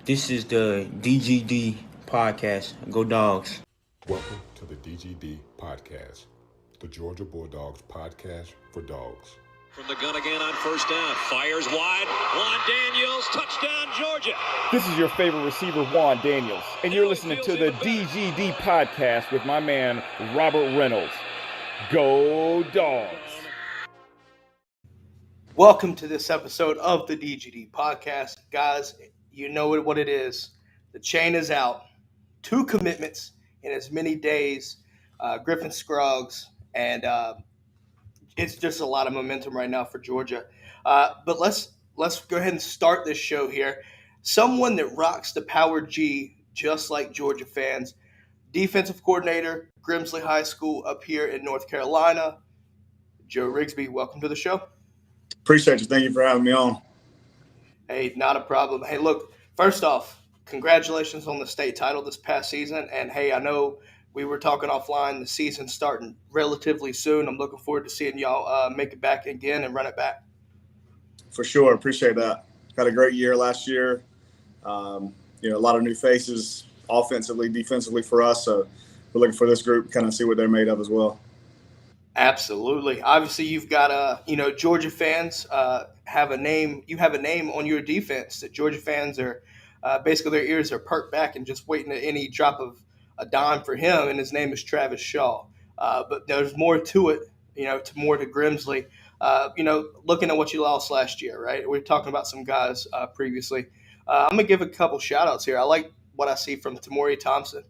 This is the DGD podcast. Go Dogs. Welcome to the DGD podcast, the Georgia Bulldogs podcast for dogs. From the gun again on first down. Fires wide. Juan Daniels, touchdown, Georgia. This is your favorite receiver, Juan Daniels, and you're listening to the DGD podcast with my man, Robert Reynolds. Go Dogs. Welcome to this episode of the DGD podcast. Guys, you know what it is. The chain is out. 2 commitments in as many days. Griffin Scruggs, and it's just a lot of momentum right now for Georgia. But let's go ahead and start this show here. Someone that rocks the Power G, just like Georgia fans. Defensive coordinator, Grimsley High School up here in North Carolina. Joe Rigsbee, welcome to the show. Appreciate you. Thank you for having me on. Hey, not a problem. Hey, look, first off, congratulations on the state title this past season. And, hey, I know we were talking offline, the season's starting relatively soon. I'm looking forward to seeing y'all make it back again and run it back. For sure. Appreciate that. Had a great year last year. A lot of new faces offensively, defensively for us. So we're looking for this group to kind of see what they're made of as well. Absolutely. Obviously, you've got Georgia fans have a name. You have a name on your defense that Georgia fans are basically their ears are perked back and just waiting at any drop of a dime for him. And his name is Travis Shaw. But there's more to it. More to Grimsley. Looking at what you lost last year, right? We were talking about some guys previously. I'm gonna give a couple shout outs here. I like what I see from Tamori Thompson.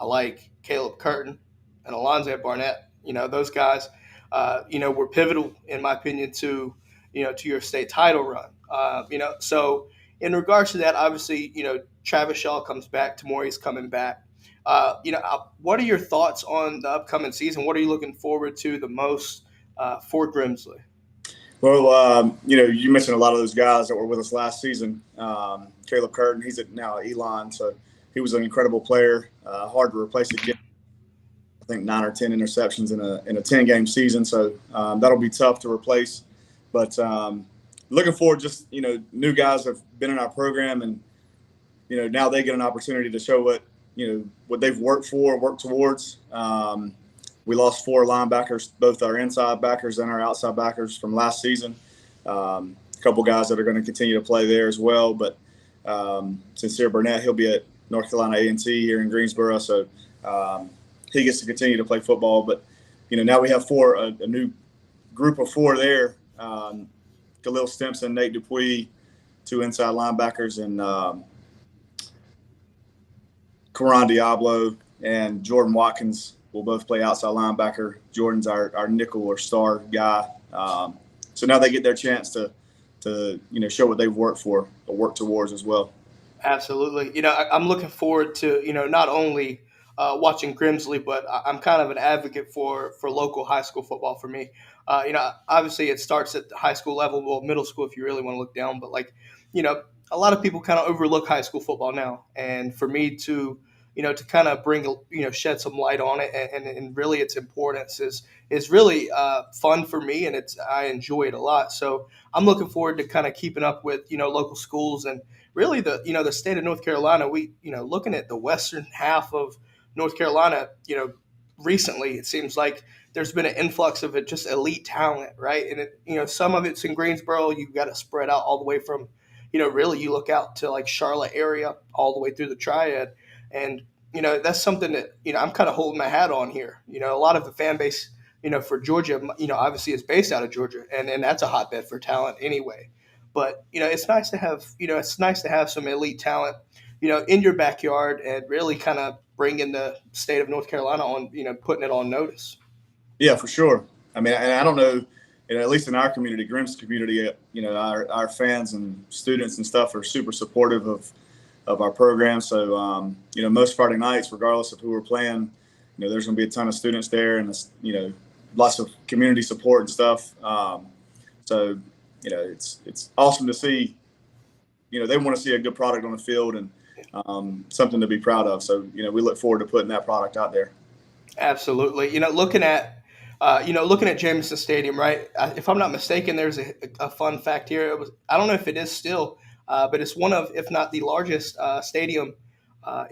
I like Caleb Curtin and Alonzo Barnett. Those guys, were pivotal, in my opinion, to your state title run. So in regards to that, obviously, Travis Shaw comes back, Tamori's coming back. What are your thoughts on the upcoming season? What are you looking forward to the most for Grimsley? Well, you mentioned a lot of those guys that were with us last season. Caleb Curtin, he's now at Elon, so he was an incredible player, hard to replace again. I think 9 or 10 interceptions in a 10-game season, so that'll be tough to replace. But looking forward, just new guys have been in our program, and now they get an opportunity to show what they've worked towards. We lost 4 linebackers, both our inside backers and our outside backers from last season. A couple guys that are going to continue to play there as well. But Sincere Burnett, he'll be at North Carolina A&T here in Greensboro, so he gets to continue to play football. But now we have a new group of 4 there. Khalil Stimson, Nate Dupuis, 2 inside linebackers, and Karan Diablo and Jordan Watkins will both play outside linebacker. Jordan's our nickel or star guy. So now they get their chance to show what they've worked for or work towards as well. Absolutely. I'm looking forward to, not only watching Grimsley, but I'm kind of an advocate for local high school football for me. Obviously it starts at the high school level, well, middle school if you really want to look down, but a lot of people kind of overlook high school football now. And for me to kind of bring, shed some light on it and really its importance is really fun for me, and I enjoy it a lot. So I'm looking forward to kind of keeping up with, local schools and really the state of North Carolina. We, looking at the western half of North Carolina, recently it seems like there's been an influx of just elite talent, right? And some of it's in Greensboro. You've got to spread out all the way from, really you look out to like Charlotte area all the way through the Triad. And, that's something that, I'm kind of holding my hat on here. A lot of the fan base, for Georgia, obviously is based out of Georgia, and that's a hotbed for talent anyway. But, it's nice to have some elite talent, in your backyard and really kind of bringing the state of North Carolina on, putting it on notice. Yeah, for sure. I mean, and I don't know, at least in our community, Grimm's community, our fans and students and stuff are super supportive of our program. So, most Friday nights, regardless of who we're playing, there's going to be a ton of students there and, lots of community support and stuff. So, it's awesome to see, they want to see a good product on the field and something to be proud of. So, we look forward to putting that product out there. Absolutely. Looking at Jameson Stadium, right? If I'm not mistaken, there's a fun fact here. I don't know if it is still. but it's one of, if not the largest stadium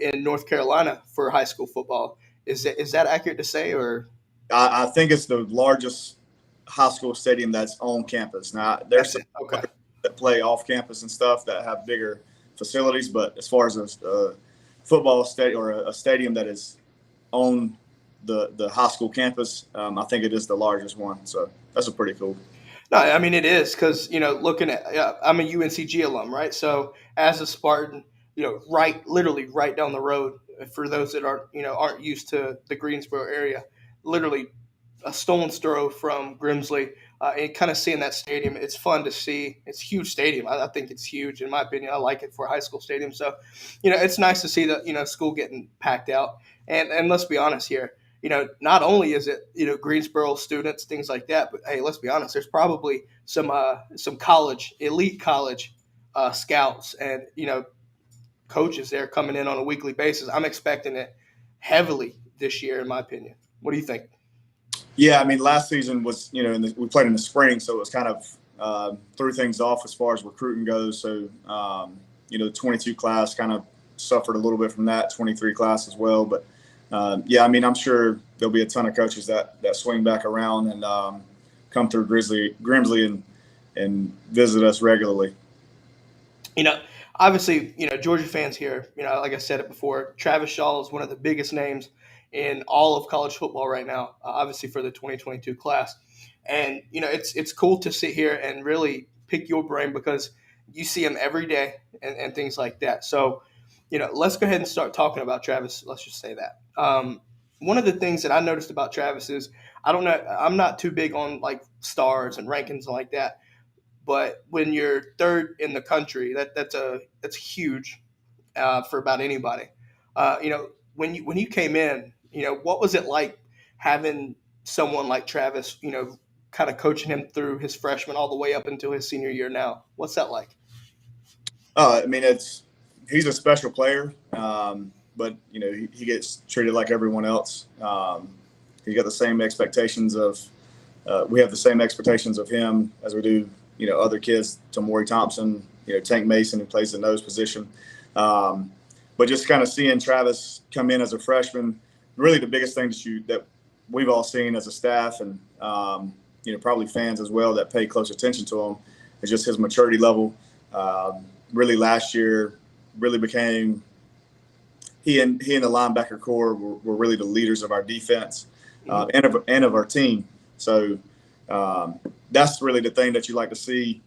in North Carolina for high school football. Is that accurate to say, or? I think it's the largest high school stadium that's on campus. Now, there's some Okay. that play off campus and stuff that have bigger facilities, but as far as a football stadium or a stadium that is on the high school campus, I think it is the largest one. So that's a pretty cool. No, I mean it is because looking at I'm a UNCG alum, right? So as a Spartan, literally right down the road. For those that aren't used to the Greensboro area, literally a stone's throw from Grimsley, and kind of seeing that stadium, it's fun to see. It's a huge stadium. I think it's huge in my opinion. I like it for a high school stadium. So, it's nice to see the school getting packed out. And let's be honest here. Not only is it Greensboro students, things like that, but hey, let's be honest. There's probably some elite college scouts and coaches there coming in on a weekly basis. I'm expecting it heavily this year, in my opinion. What do you think? Yeah, I mean, last season was, we played in the spring, so it was kind of threw things off as far as recruiting goes. So, the 22 class kind of suffered a little bit from that, 23 class as well. But, yeah, I mean, I'm sure there'll be a ton of coaches that swing back around and come through Grimsley and visit us regularly. Obviously, Georgia fans here, like I said it before, Travis Shaw is one of the biggest names in all of college football right now, obviously for the 2022 class. And, it's cool to sit here and really pick your brain because you see him every day and things like that. So, let's go ahead and start talking about Travis. Let's just say that. One of the things that I noticed about Travis is, I don't know, I'm not too big on like stars and rankings like that. But when you're third in the country, that's huge for about anybody. When you came in, what was it like having someone like Travis, kind of coaching him through his freshman all the way up until his senior year now? What's that like? I mean, he's a special player, but he gets treated like everyone else. He got the same expectations we have the same expectations of him as we do. Other kids, Tamori Thompson, Tank Mason, who plays the nose position. But just kind of seeing Travis come in as a freshman, really the biggest thing that we've all seen as a staff and, probably fans as well that pay close attention to him is just his maturity level. Really last year really became he and the linebacker core were really the leaders of our defense and of our team. So, that's really the thing that you like to see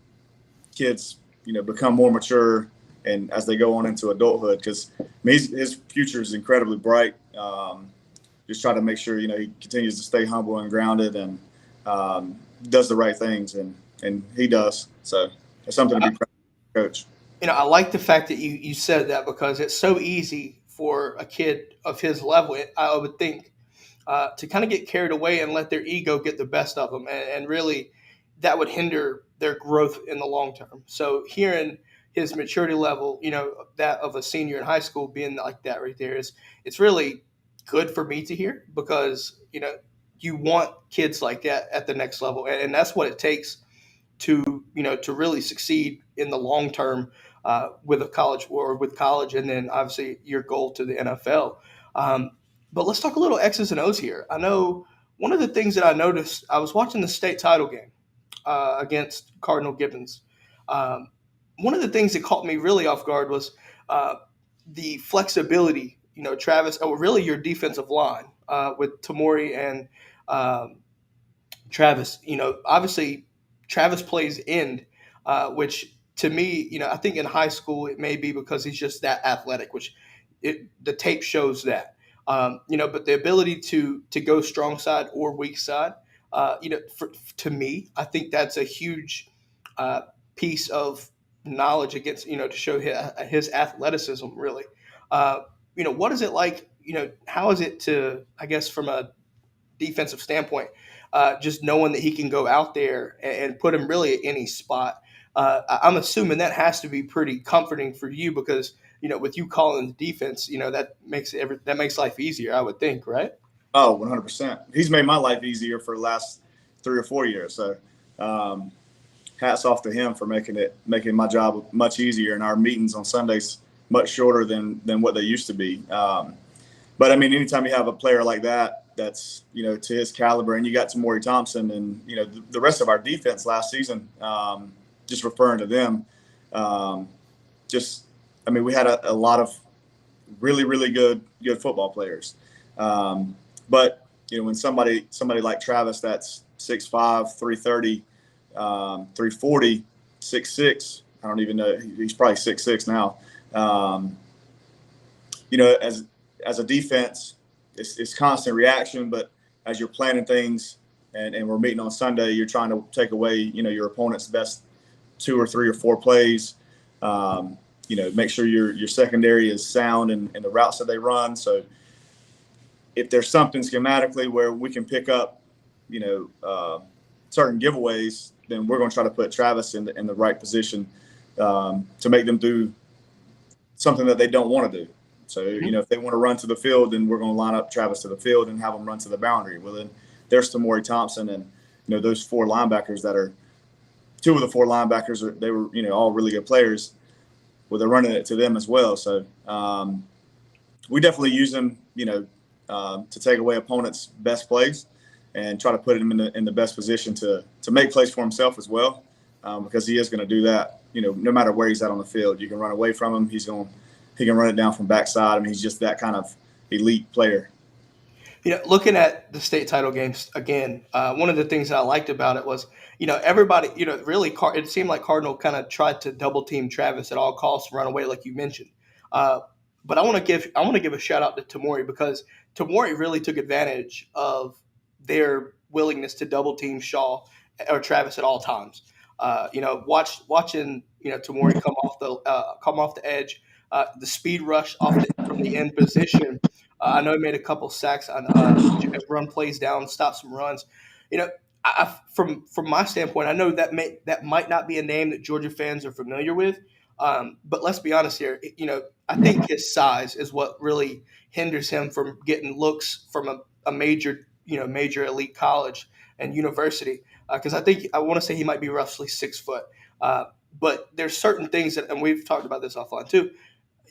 kids, become more mature and as they go on into adulthood, because his future is incredibly bright. Just try to make sure, he continues to stay humble and grounded and does the right things. And he does. So it's something to be proud of, coach. I like the fact that you said that because it's so easy for a kid of his level, I would think, to kind of get carried away and let their ego get the best of them. And really, that would hinder their growth in the long term. So hearing his maturity level, that of a senior in high school being like that right there it's really good for me to hear because, you want kids like that at the next level. And that's what it takes to really succeed in the long term with college and then obviously your goal to the NFL. But let's talk a little X's and O's here. I know one of the things that I noticed, I was watching the state title game against Cardinal Gibbons. One of the things that caught me really off guard was the flexibility, Travis, or really your defensive line with Tamori and Travis. Obviously Travis plays end, which to me, I think in high school it may be because he's just that athletic, which the tape shows that. But the ability to go strong side or weak side, to me, I think that's a huge piece of knowledge against, to show his athleticism, really. What is it like, how is it to, I guess, from a defensive standpoint, just knowing that he can go out there and put him really at any spot? I'm assuming that has to be pretty comforting for you because, with you calling the defense, that makes life easier, I would think, right? Oh, 100%. He's made my life easier for the last 3 or 4 years. So, hats off to him for making my job much easier, and our meetings on Sundays much shorter than what they used to be. But I mean, anytime you have a player like that, that's, to his caliber, and you got Tamori Thompson and, the rest of our defense last season, just referring to them, we had a lot of really, really good football players. But, when somebody like Travis, that's 6'5", 330, 340, 6'6", I don't even know, he's probably 6'6" now. As a defense, it's constant reaction, but as you're planning things and we're meeting on Sunday, you're trying to take away, your opponent's best 2 or 3 or 4 plays. Make sure your secondary is sound in the routes that they run. So if there's something schematically where we can pick up, certain giveaways, then we're going to try to put Travis in the right position to make them do something that they don't want to do. So, if they want to run to the field, then we're going to line up Travis to the field and have them run to the boundary. Well, then there's Tamori Thompson and, those 4 linebackers that are – 2 of the 4 linebackers, they were, all really good players. Well, they're running it to them as well. So we definitely use them, to take away opponents' best plays and try to put him in the best position to make plays for himself as well, because he is going to do that, no matter where he's at on the field. You can run away from him. He can run it down from backside. He's just that kind of elite player. Looking at the state title games again, one of the things that I liked about it was, everybody, really, it seemed like Cardinal kind of tried to double team Travis at all costs, run away, like you mentioned. But I want to give a shout out to Tamori, because Tamori really took advantage of their willingness to double team Shaw or Travis at all times. Watching Tamori come off the edge. The speed rush from the end position. I know he made a couple sacks on run plays down, stop some runs. From my standpoint, I know that might not be a name that Georgia fans are familiar with, but let's be honest here. I think his size is what really hinders him from getting looks from a major elite college and university. Because I want to say he might be roughly 6 foot. But there's certain things and we've talked about this offline too.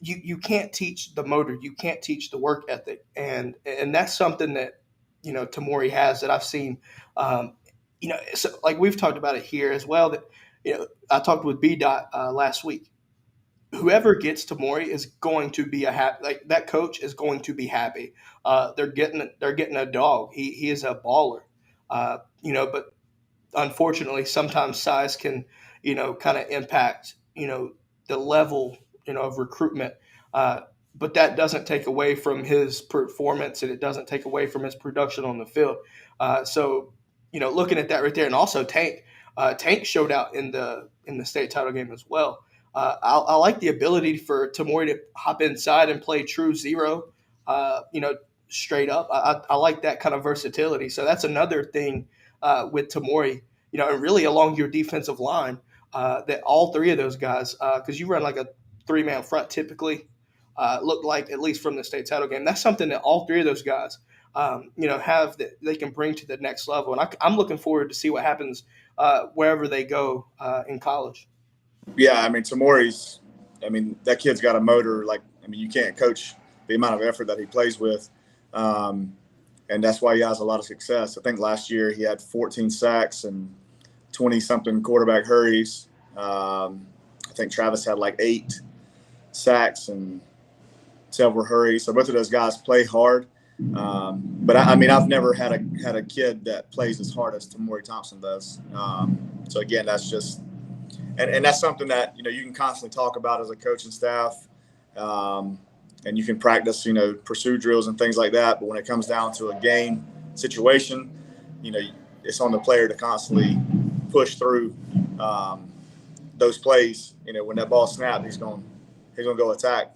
You can't teach the motor, you can't teach the work ethic, and that's something that Tamori has that I've seen. So like we've talked about it here as well. That I talked with B. Last week. Whoever gets Tamori is going to be that coach is going to be happy. They're getting a dog. He is a baller. But unfortunately, sometimes size can kind of impact the level of recruitment, but that doesn't take away from his performance, and it doesn't take away from his production on the field. So looking at that right there, and also Tank showed out in the state title game as well. I like the ability for Tamori to hop inside and play true zero, straight up. I like that kind of versatility. So that's another thing with Tamori, and really along your defensive line, that all 3 of those guys, because you run like a 3-man front typically, looked like, at least from the state title game. That's something that all 3 of those guys, have that they can bring to the next level. And I'm looking forward to see what happens wherever they go in college. Yeah, Tamori's, that kid's got a motor. You can't coach the amount of effort that he plays with. And that's why he has a lot of success. I think last year he had 14 sacks and 20-something quarterback hurries. I think Travis had 8 sacks and several hurries. So both of those guys play hard. But I've never had a kid that plays as hard as Tamori Thompson does. So again, that's just, and that's something that, you can constantly talk about as a coaching staff. And you can practice, pursuit drills and things like that. But when it comes down to a game situation, it's on the player to constantly push through those plays. When that ball snapped, he's going to go attack.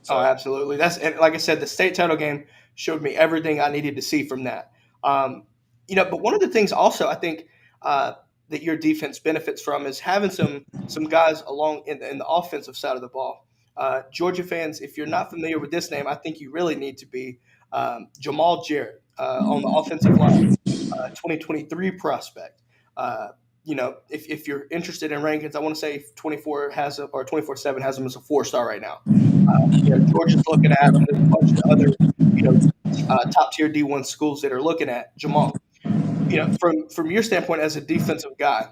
So. Oh, absolutely. And like I said, the state title game showed me everything I needed to see from that. But one of the things also I think that your defense benefits from is having some guys along in the offensive side of the ball. Georgia fans, if you're not familiar with this name, I think you really need to be. Jamal Jarrett on the offensive line, 2023 prospect. if you're interested in rankings, I want to say 24 has him, or 24/7 has him as a 4-star right now. Georgia's looking at him. There's a bunch of other, top tier D1 schools that are looking at Jamal. From your standpoint as a defensive guy,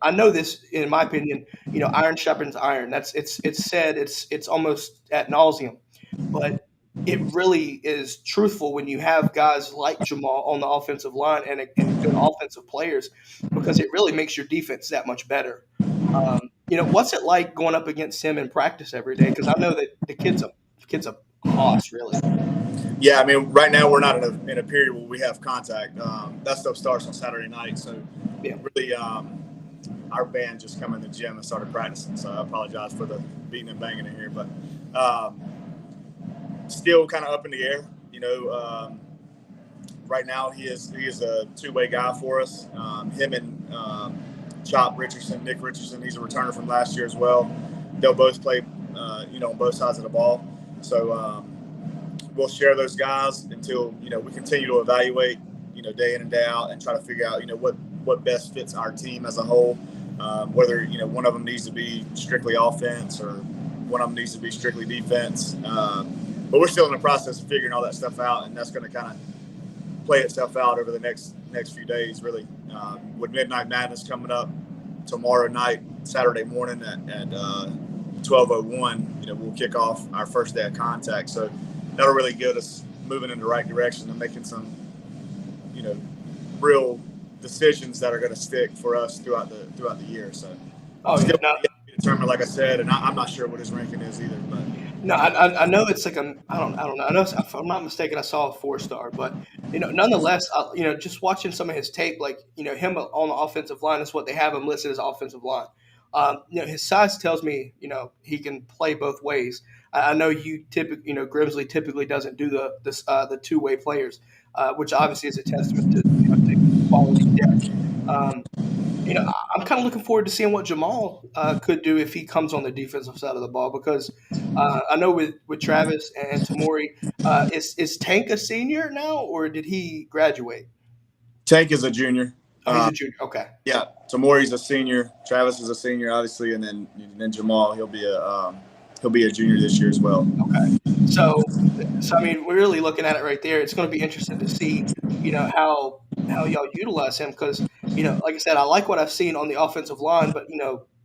I know this, in my opinion, iron sharpens iron. It's said, it's almost ad nauseum, but it really is truthful when you have guys like Jamal on the offensive line and good offensive players, because it really makes your defense that much better. What's it like going up against him in practice every day? Because I know that the kid's a hoss, really. Yeah, I mean, right now we're not in a period where we have contact. That stuff starts on Saturday night, so really, our band just come in the gym and started practicing. So I apologize for the beating and banging in here, but still kind of up in the air. Right now he is a two-way guy for us. Him and Chop Richardson, Nick Richardson, he's a returner from last year as well. They'll both play, on both sides of the ball. So we'll share those guys until, we continue to evaluate, day in and day out and try to figure out, what best fits our team as a whole. Whether, one of them needs to be strictly offense or one of them needs to be strictly defense. But we're still in the process of figuring all that stuff out, and that's going to kind of play itself out over the next few days, really. With Midnight Madness coming up tomorrow night, Saturday morning at 12:01, we'll kick off our first day of contact. So that'll really get us moving in the right direction and making some, real decisions that are going to stick for us throughout the year. So still determined, like I said, and I'm not sure what his ranking is either, but. No, I know it's like I don't know. I know, if I'm not mistaken, I saw a 4-star, but nonetheless, just watching some of his tape, like him on the offensive line is what they have him listed as offensive line. His size tells me he can play both ways. I know Grimsley typically doesn't do the two-way players, which obviously is a testament to the quality depth. I'm kind of looking forward to seeing what Jamal could do if he comes on the defensive side of the ball, because I know with Travis and Tamori, is Tank a senior now, or did he graduate? Tank is a junior. Oh, he's a junior. Okay. Yeah, Tamori's a senior. Travis is a senior, obviously, and then Jamal, he'll be a junior this year as well. Okay. So I mean, we're really looking at it right there. It's going to be interesting to see, how y'all utilize him, because, like I said, I like what I've seen on the offensive line, but,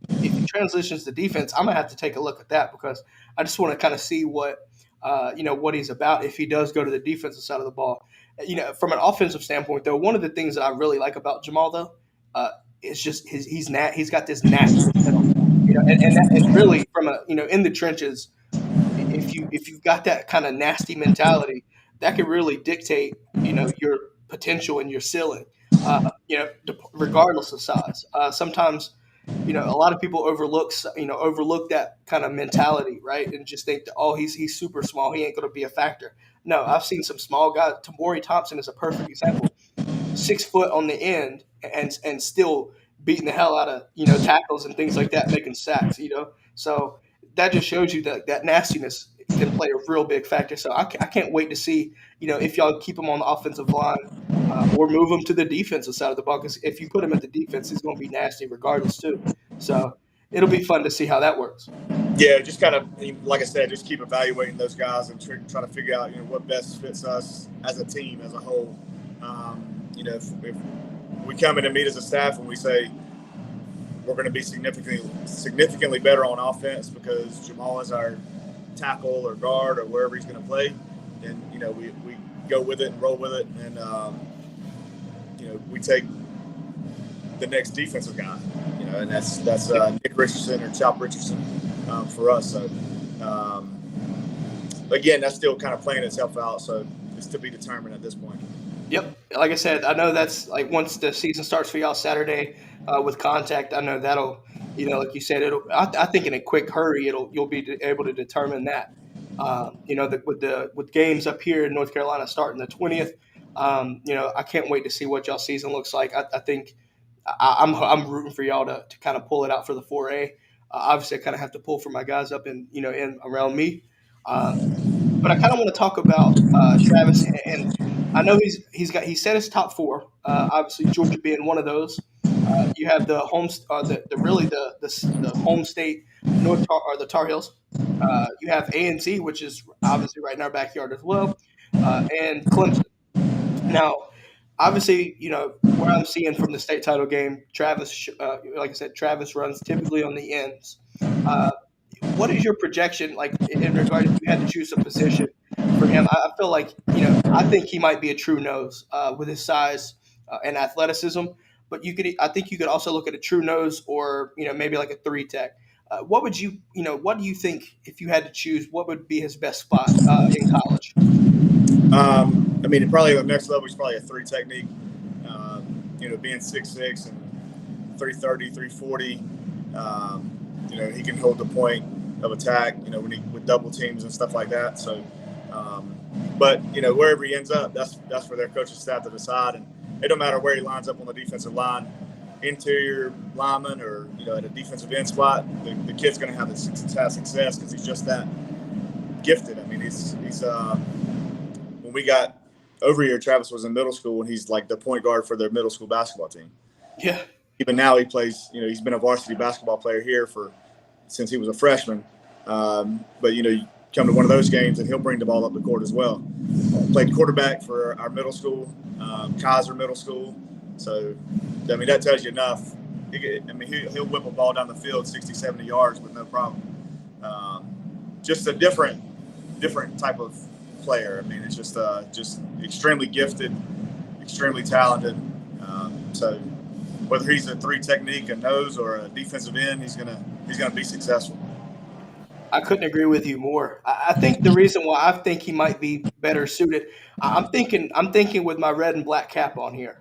if he transitions to defense, I'm going to have to take a look at that, because I just want to kind of see what he's about if he does go to the defensive side of the ball. From an offensive standpoint, though, one of the things that I really like about Jamal, though, is just he's got this nasty, and really from in the trenches, if you've got that kind of nasty mentality, that can really dictate, your potential and your ceiling, regardless of size. Sometimes, a lot of people overlook that kind of mentality, right? And just think that, he's super small, he ain't going to be a factor. No, I've seen some small guys. Tamori Thompson is a perfect example. 6 foot on the end and still beating the hell out of, tackles and things like that, making sacks, So that just shows you that nastiness can play a real big factor. So I can't wait to see, if y'all keep him on the offensive line or move him to the defensive side of the ball, because if you put him at the defense, he's going to be nasty regardless too. So it'll be fun to see how that works. Yeah, just kind of, like I said, just keep evaluating those guys and try to figure out, what best fits us as a team, as a whole. If we come in and meet as a staff and we say we're going to be significantly better on offense because Jamal is our tackle or guard or wherever he's going to play, then, we go with it and roll with it. And, we take the next defensive guy, and that's Nick Richardson or Chop Richardson for us. So, again, that's still kind of playing itself out. So it's to be determined at this point. Yep. Like I said, I know that's like once the season starts for y'all Saturday with contact, I know that'll, like you said, I think in a quick hurry, you'll be able to determine that. With games up here in North Carolina starting the 20th, I can't wait to see what y'all season looks like. I think I'm rooting for y'all to kind of pull it out for the 4A. Obviously, I kind of have to pull for my guys up in around me. But I kind of want to talk about Travis, and I know he set his top 4. Obviously, Georgia being one of those. You have the home state the Tar Heels. You have A&T, which is obviously right in our backyard as well, and Clemson. Now, obviously, what I'm seeing from the state title game, Travis, like I said, Travis runs typically on the ends. What is your projection, like in regard if you had to choose a position for him? I feel like, I think he might be a true nose with his size and athleticism. But I think you could also look at a true nose or, maybe like a 3-tech. What would what do you think if you had to choose? What would be his best spot in college? Probably the next level is probably a 3 technique. Being 6'6" and 330, 340. He can hold the point of attack. With double teams and stuff like that. So, but wherever he ends up, that's for their coaching staff to decide. And it don't matter where he lines up on the defensive line, interior lineman or at a defensive end spot. The kid's going to have success because he's just that gifted. He's when we got over here, Travis was in middle school, and he's like the point guard for their middle school basketball team. Yeah. Even now he plays, he's been a varsity basketball player here since he was a freshman. But, you come to one of those games, and he'll bring the ball up the court as well. Played quarterback for our middle school, Kaiser Middle School. So, that tells you enough. He'll whip a ball down the field 60, 70 yards with no problem. Just a different type of player. It's just extremely gifted, extremely talented. So whether he's a 3 technique, a nose, or a defensive end, he's gonna be successful. I couldn't agree with you more. I think the reason why I think he might be better suited, I'm thinking with my red and black cap on here,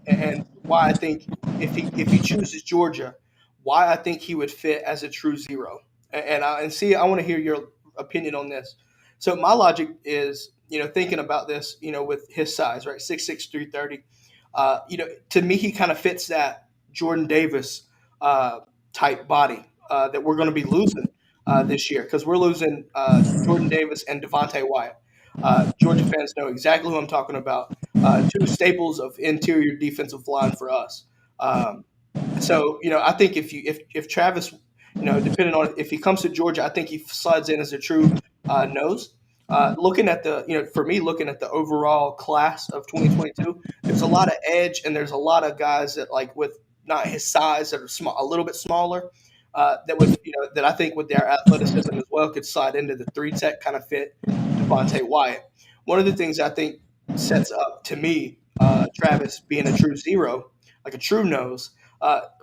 and why I think if he chooses Georgia, why I think he would fit as a true zero. And see, I want to hear your opinion on this. So my logic is, thinking about this, with his size, right, 6'6", 330. To me, he kind of fits that Jordan Davis type body that we're going to be losing this year, because we're losing Jordan Davis and Devontae Wyatt. Georgia fans know exactly who I'm talking about. 2 staples of interior defensive line for us. So I think if Travis, depending on if he comes to Georgia, I think he slides in as a true nose. Looking at looking at the overall class of 2022, there's a lot of edge, and there's a lot of guys that, like, with not his size, that are a little bit smaller, that I think with their athleticism as well could slide into the 3-tech kind of fit Devontae Wyatt. One of the things I think sets up, to me, Travis being a true zero, like a true nose.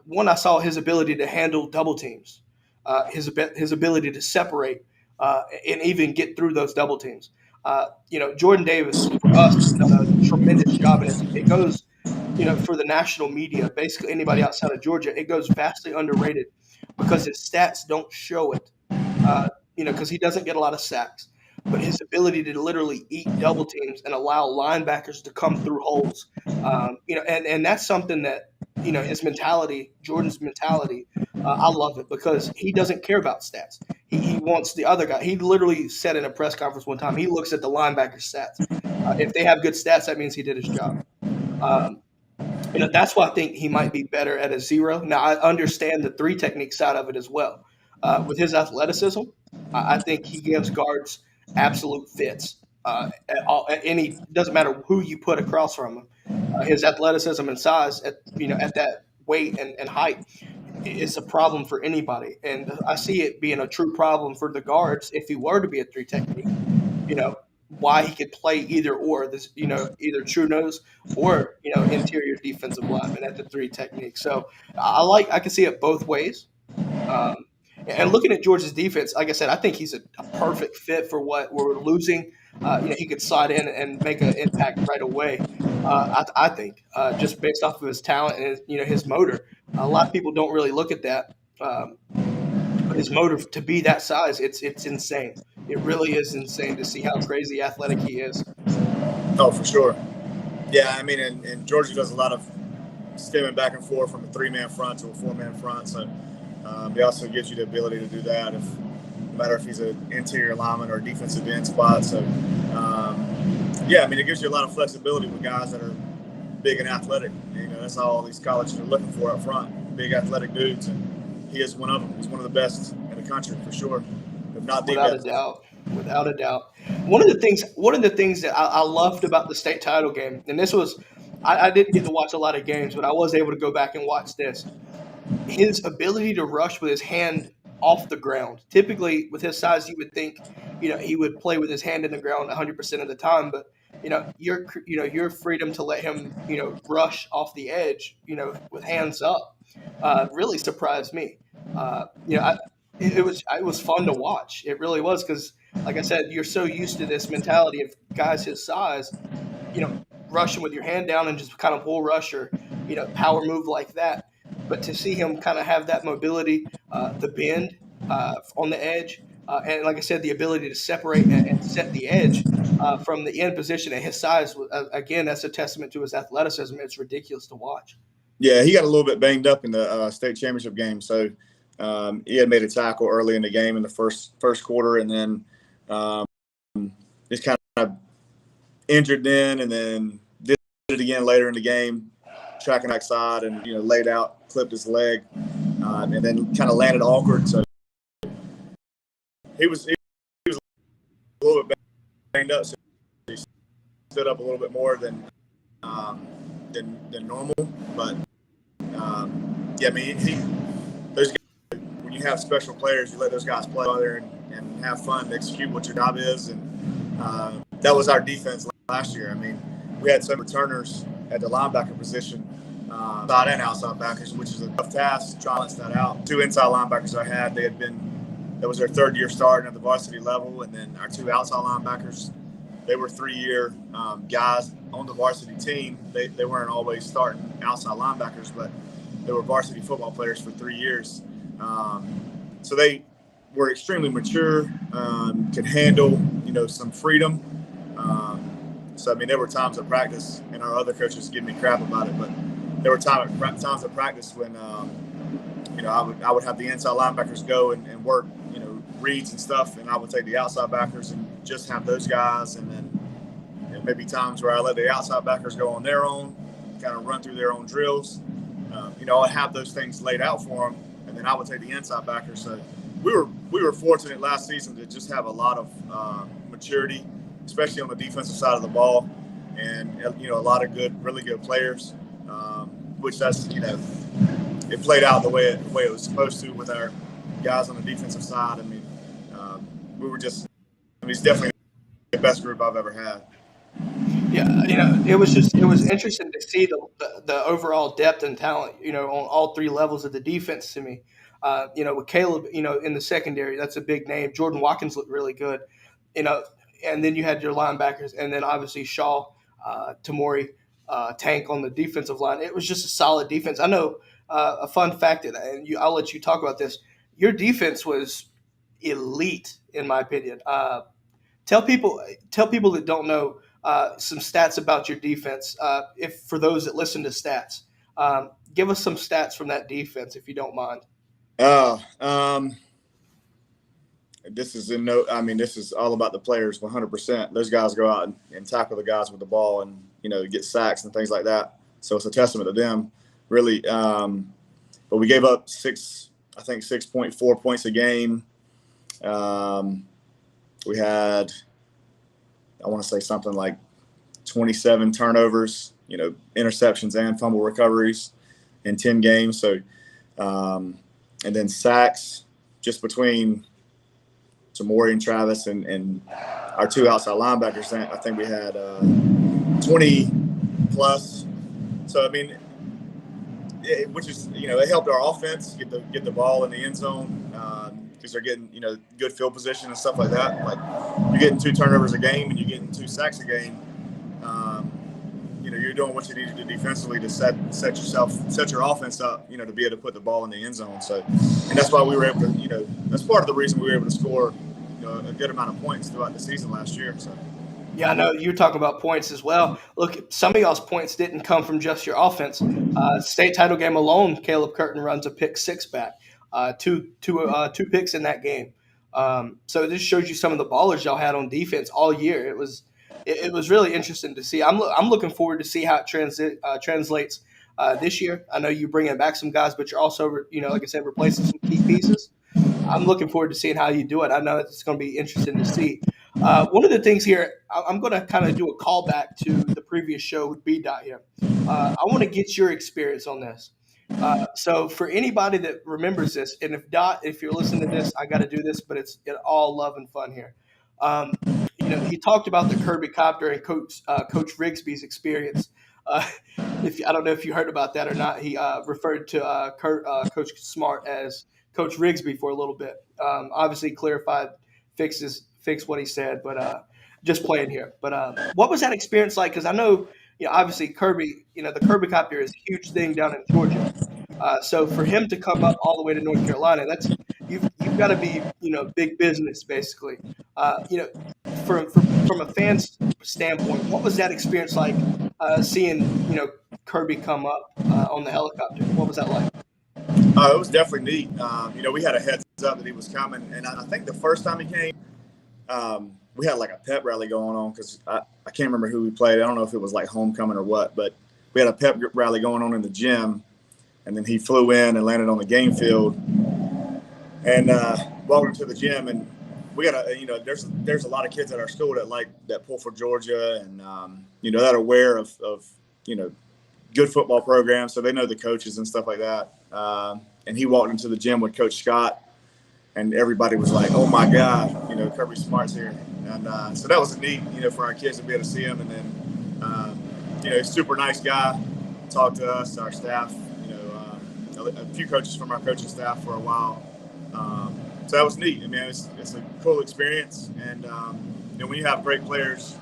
One, I saw his ability to handle double teams, his ability to separate, and even get through those double teams. Jordan Davis, for us, has done a tremendous job, and it goes, for the national media, basically anybody outside of Georgia, it goes vastly underrated because his stats don't show it, because he doesn't get a lot of sacks. But his ability to literally eat double teams and allow linebackers to come through holes, and that's something that, his mentality, Jordan's mentality, I love it because he doesn't care about stats. He wants the other guy. He literally said in a press conference one time, he looks at the linebacker's stats. If they have good stats, that means he did his job. That's why I think he might be better at a zero. Now, I understand the 3 technique side of it as well. With his athleticism, I think he gives guards absolute fits. Doesn't matter who you put across from him. His athleticism and size at that weight and height is a problem for anybody, and I see it being a true problem for the guards if he were to be a 3 technique. Why he could play either or this, either true nose or interior defensive lineman at the 3 technique. So I can see it both ways. And looking at Georgia's defense, like I said, I think he's a perfect fit for what we're losing. He could slide in and make an impact right away. I think just based off of his talent and his motor. A lot of people don't really look at that. But his motor to be that size, it's insane. It really is insane to see how crazy athletic he is. Oh, for sure. Yeah, and Georgia does a lot of stemming back and forth from a 3-man front to a 4-man front. So he also gives you the ability to do that, no matter if he's an interior lineman or a defensive end spot. So, it gives you a lot of flexibility with guys that are big and athletic. That's all these colleges are looking for up front, big athletic dudes, and he is one of them. He's one of the best in the country for sure, if not the Without a best. doubt. Without a doubt. One of the things that I loved about the state title game, and this was, I didn't get to watch a lot of games, but I was able to go back and watch this. His ability to rush with his hand off the ground. Typically, with his size, you would think, he would play with his hand in the ground 100% of the time. But your freedom to let him, rush off the edge, with hands up, really surprised me. It was fun to watch. It really was because, like I said, you're so used to this mentality of guys his size, rushing with your hand down and just kind of bull rush or power move like that. But to see him kind of have that mobility, the bend on the edge, and like I said, the ability to separate and set the edge from the end position at his size, again, that's a testament to his athleticism. It's ridiculous to watch. Yeah, he got a little bit banged up in the state championship game, so he had made a tackle early in the game in the first quarter, and then just kind of injured then, and then did it again later in the game, tracking backside and laid out, clipped his leg, and then kind of landed awkward. So he was a little bit banged up, so he stood up a little bit more than normal. But yeah, I mean, those guys, when you have special players, you let those guys play out there and have fun, execute what your job is, and that was our defense last year. I mean, we had some returners at the linebacker position, inside and outside backers, which is a tough task to try to balance that out. Two inside linebackers I had, that was their third year starting at the varsity level, and then our two outside linebackers, they were 3-year guys on the varsity team. They weren't always starting outside linebackers, but they were varsity football players for 3 years. So they were extremely mature, could handle, some freedom. So, I mean, there were times at practice, and our other coaches give me crap about it, but there were times at practice when, I would have the inside linebackers go and work, reads and stuff, and I would take the outside backers and just have those guys, and then maybe times where I let the outside backers go on their own, kind of run through their own drills. I'd have those things laid out for them, and then I would take the inside backers. So we were fortunate last season to just have a lot of maturity, especially on the defensive side of the ball, and a lot of really good players, which that's it played out the way it was supposed to with our guys on the defensive side. I mean, it's definitely the best group I've ever had. Yeah, it was interesting to see the overall depth and talent, on all three levels of the defense to me. With Caleb, in the secondary, that's a big name. Jordan Watkins looked really good, and then you had your linebackers, and then obviously Shaw, Tamori, Tank on the defensive line. It was just a solid defense. I know a fun fact, and I'll let you talk about this. Your defense was elite, in my opinion. Tell people that don't know some stats about your defense. If for those that listen to stats, give us some stats from that defense, if you don't mind. This is all about the players 100%. Those guys go out and tackle the guys with the ball and, get sacks and things like that. So it's a testament to them, really. But we gave up 6.4 points a game. We had, I want to say something like 27 turnovers, interceptions and fumble recoveries in 10 games. So, and then sacks just between Tamori and Travis and our two outside linebackers. I think we had 20 plus. So, I mean, it helped our offense get the ball in the end zone because they're getting, good field position and stuff like that. Like, you're getting 2 turnovers a game and you're getting 2 sacks a game. You're doing what you need to do defensively to set your offense up, to be able to put the ball in the end zone. So, and that's why we were able to, that's part of the reason we were able to score, a good amount of points throughout the season last year. So. Yeah, I know you're talking about points as well. Look, some of y'all's points didn't come from just your offense. State title game alone, Caleb Curtin runs a pick 6 back, two picks in that game. So this shows you some of the ballers y'all had on defense all year. It was it was really interesting to see. I'm looking forward to see how it translates this year. I know you're bringing back some guys, but you're also, like I said, replacing some key pieces. I'm looking forward to seeing how you do it. I know it's going to be interesting to see. One of the things here, I'm going to kind of do a callback to the previous show with B. Dot here. I want to get your experience on this. So for anybody that remembers this, and if you're listening to this, I got to do this, but it's all love and fun here. He talked about the Kirby Copter and Coach Rigsbee's experience. I don't know if you heard about that or not. He referred to Coach Smart as Coach Rigsbee for a little bit. Obviously clarified, fixed what he said, but just playing here. But what was that experience like? Because I know, obviously Kirby, the Kirby Copter is a huge thing down in Georgia. So for him to come up all the way to North Carolina, that's you've got to be big business basically. From a fan's standpoint, what was that experience like seeing Kirby come up on the helicopter? What was that like? It was definitely neat. We had a heads up that he was coming, and I think the first time he came, we had like a pep rally going on because I can't remember who we played. I don't know if it was like homecoming or what, but we had a pep rally going on in the gym. And then he flew in and landed on the game field and walked into the gym. And we got there's a lot of kids at our school that pull for Georgia and, that are aware of good football programs. So they know the coaches and stuff like that. And he walked into the gym with Coach Scott and everybody was like, oh my God, Kirby Smart's here. And so that was neat, for our kids to be able to see him. And then, he's a super nice guy, talked to us, our staff, a few coaches from our coaching staff for a while. So that was neat. I mean, it's a cool experience. And, when you have great players,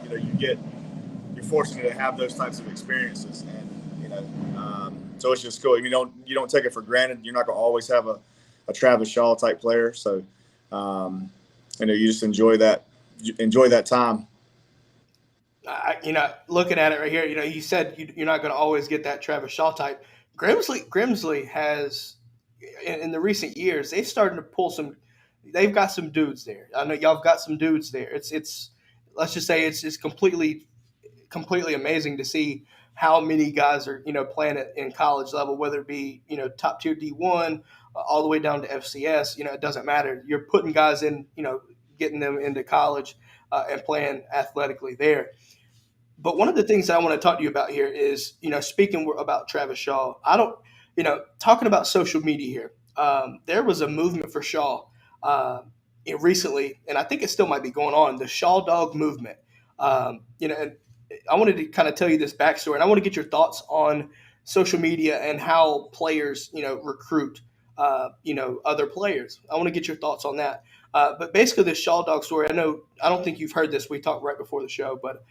you're fortunate to have those types of experiences. And, so it's just cool. You don't take it for granted. You're not going to always have a Travis Shaw type player. So, you just enjoy that time. Looking at it right here, you said you're not going to always get that Travis Shaw type. Grimsley has, in the recent years, they've started to pull they've got some dudes there. I know y'all have got some dudes there. It's let's just say it's completely amazing to see how many guys are, playing it in college level, whether it be, top tier D1 all the way down to FCS, it doesn't matter. You're putting guys in, getting them into college and playing athletically there. But one of the things that I want to talk to you about here is, speaking about Travis Shaw, talking about social media here, there was a movement for Shaw recently, and I think it still might be going on, the Shaw Dog movement. And I wanted to kind of tell you this backstory, and I want to get your thoughts on social media and how players, recruit, other players. I want to get your thoughts on that. But basically, this Shaw Dog story, I don't think you've heard this. We talked right before the show, but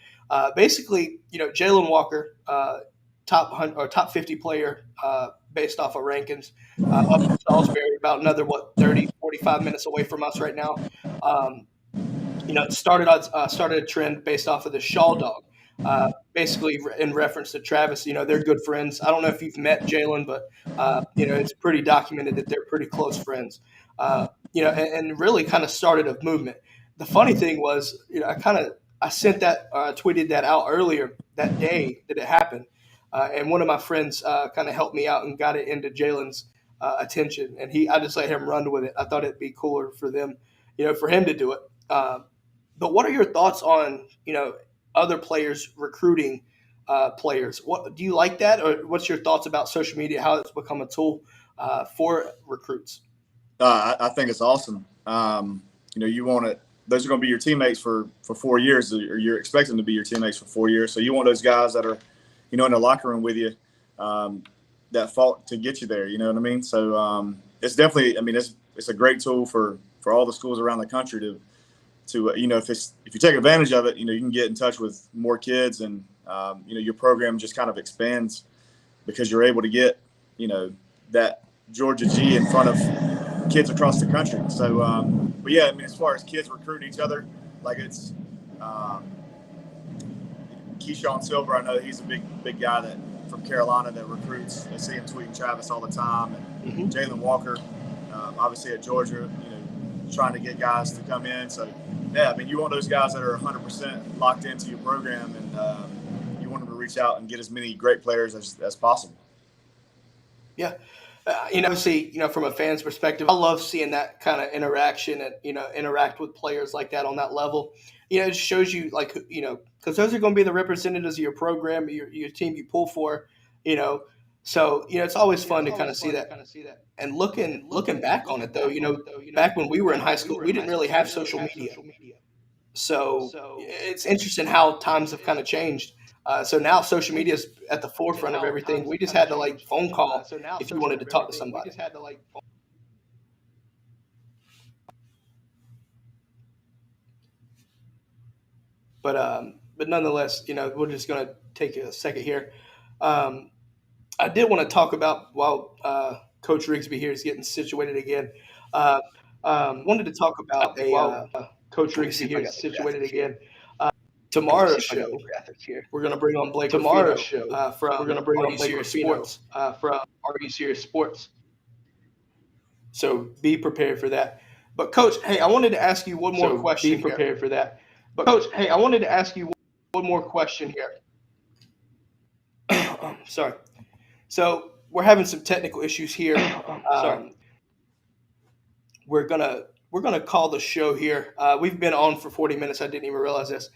basically, Jalen Walker, top 50 player based off of rankings, up in Salisbury, about another 30, 45 minutes away from us right now. It started a trend based off of the Shaw Dog. Basically in reference to Travis, they're good friends. I don't know if you've met Jalen, but it's pretty documented that they're pretty close friends. And really kind of started a movement. The funny thing was, I sent that, tweeted that out earlier that day that it happened. And one of my friends kind of helped me out and got it into Jalen's attention. And I just let him run with it. I thought it'd be cooler for them, for him to do it. But what are your thoughts on, other players recruiting players? What do you like that? Or what's your thoughts about social media, how it's become a tool for recruits? I think it's awesome. You want it. Those are going to be your teammates for 4 years, or you're expecting to be your teammates for 4 years. So you want those guys that are, in the locker room with you, that fought to get you there. You know what I mean? So it's definitely. It's a great tool for all the schools around the country to if you take advantage of it, you can get in touch with more kids, and your program just kind of expands because you're able to get that Georgia G in front of kids across the country. So, but yeah, as far as kids recruiting each other, like it's Keyshawn Silver. I know he's a big guy from Carolina that recruits. I see him tweeting Travis all the time, and Jalen Walker, obviously at Georgia, trying to get guys to come in. So yeah, I mean, you want those guys that are 100% locked into your program, and you want them to reach out and get as many great players as possible. Yeah. Obviously, from a fan's perspective, I love seeing that kind of interaction and, interact with players like that on that level. It shows you, because those are going to be the representatives of your program, your team you pull for, So, it's always fun to kind of see that. And looking back on it, though, back when we were in high school, we didn't really have social media. So it's interesting how times have kind of changed. So now social media is at the forefront of everything. We just had to phone call if you wanted to talk to somebody. But nonetheless, we're just going to take a second here. I did want to talk about while Coach Rigsbee here is getting situated again. Wanted to talk about Coach Rigsbee here is situated again. Tomorrow's show, we're going to bring on Blake Rufino from Are You Serious Sports. So be prepared for that. But Coach, hey, I wanted to ask you one more question. Be prepared for that. But Coach, hey, I wanted to ask you one more question here. Sorry. So we're having some technical issues here. We're gonna call the show here. We've been on for 40 minutes. I didn't even realize this.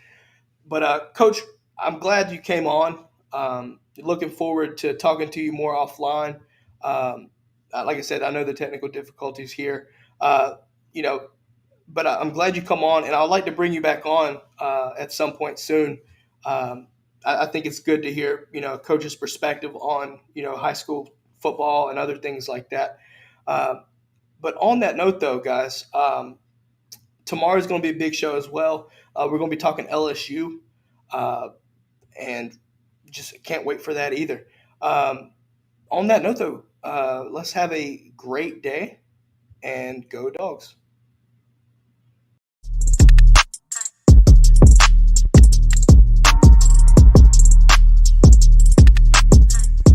But Coach, I'm glad you came on. Looking forward to talking to you more offline. Like I said, I know the technical difficulties here. But I'm glad you come on, and I'd like to bring you back on at some point soon. I think it's good to hear, Coach's perspective on, high school football and other things like that. But on that note, though, guys, tomorrow's going to be a big show as well. We're going to be talking LSU, and just can't wait for that either. On that note, though, let's have a great day and go Dogs.